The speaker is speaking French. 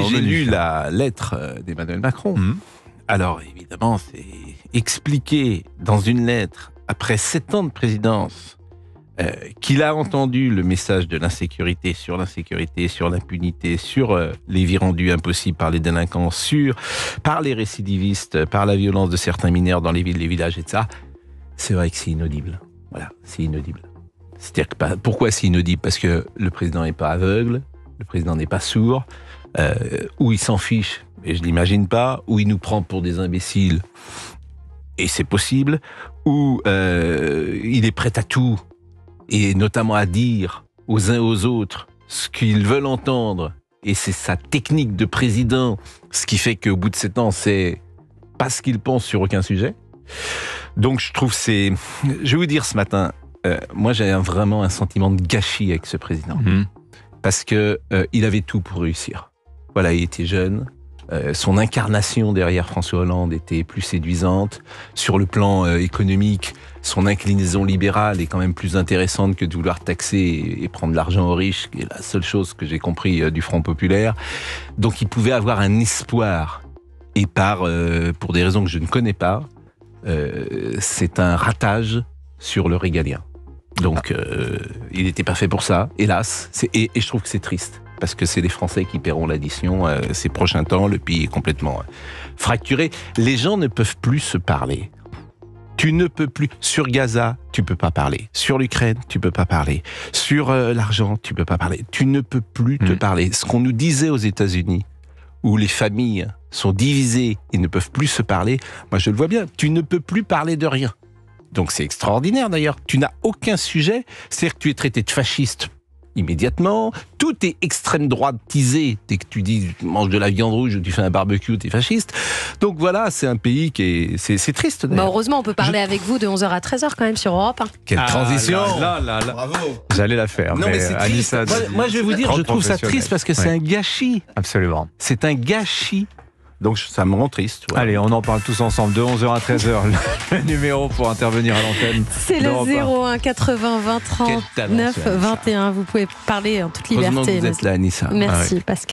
j'ai lu la lettre d'Emmanuel Macron. Alors, évidemment, c'est expliqué dans une lettre, après 7 ans de présidence, qu'il a entendu le message de l'insécurité, sur l'impunité, sur les vies rendues impossibles par les délinquants, par les récidivistes, par la violence de certains mineurs dans les villes, les villages, etc. C'est vrai que c'est inaudible. Voilà, c'est inaudible. C'est-à-dire que, pourquoi c'est inaudible ? Parce que le président n'est pas aveugle, le président n'est pas sourd, ou il s'en fiche, et je l'imagine pas, ou il nous prend pour des imbéciles, et c'est possible, ou il est prêt à tout, et notamment à dire aux uns aux autres ce qu'ils veulent entendre, et c'est sa technique de président, ce qui fait qu'au bout de 7 ans, c'est pas ce qu'il pense sur aucun sujet. Donc je trouve Je vais vous dire ce matin, moi j'ai vraiment un sentiment de gâchis avec ce président. Parce que il avait tout pour réussir. Voilà, il était jeune. Son incarnation derrière François Hollande était plus séduisante. Sur le plan économique, son inclinaison libérale est quand même plus intéressante que de vouloir taxer et prendre l'argent aux riches, qui est la seule chose que j'ai compris du Front populaire. Donc il pouvait avoir un espoir. Et pour des raisons que je ne connais pas, c'est un ratage sur le régalien. Donc, il n'était pas fait pour ça, hélas. Et je trouve que c'est triste, parce que c'est les Français qui paieront l'addition ces prochains temps. Le pays est complètement fracturé. Les gens ne peuvent plus se parler. Tu ne peux plus. Sur Gaza, tu peux pas parler. Sur l'Ukraine, tu peux pas parler. Sur l'argent, tu peux pas parler. Tu ne peux plus te parler. Ce qu'on nous disait aux États-Unis, où les familles sont divisées et ne peuvent plus se parler, moi je le vois bien. Tu ne peux plus parler de rien. Donc c'est extraordinaire d'ailleurs. Tu n'as aucun sujet. C'est-à-dire que tu es traité de fasciste immédiatement. Tout est extrême droitisé. Dès que tu dis tu manges de la viande rouge ou tu fais un barbecue, tu es fasciste. Donc voilà, c'est un pays qui est... C'est triste d'ailleurs. Heureusement, on peut parler avec vous de 11h à 13h quand même sur Europe 1. Quelle transition. Bravo. J'allais la faire. Non mais c'est triste. Moi je vais vous dire, je trouve ça triste parce que c'est un gâchis. Absolument. C'est un gâchis. Donc ça me rend triste. Ouais. Allez, on en parle tous ensemble de 11h à 13h. Le numéro pour intervenir à l'antenne. C'est le 01 80 20 39 21. Vous pouvez parler en toute liberté. Heureusement que vous êtes là, Anissa. Merci Pascal.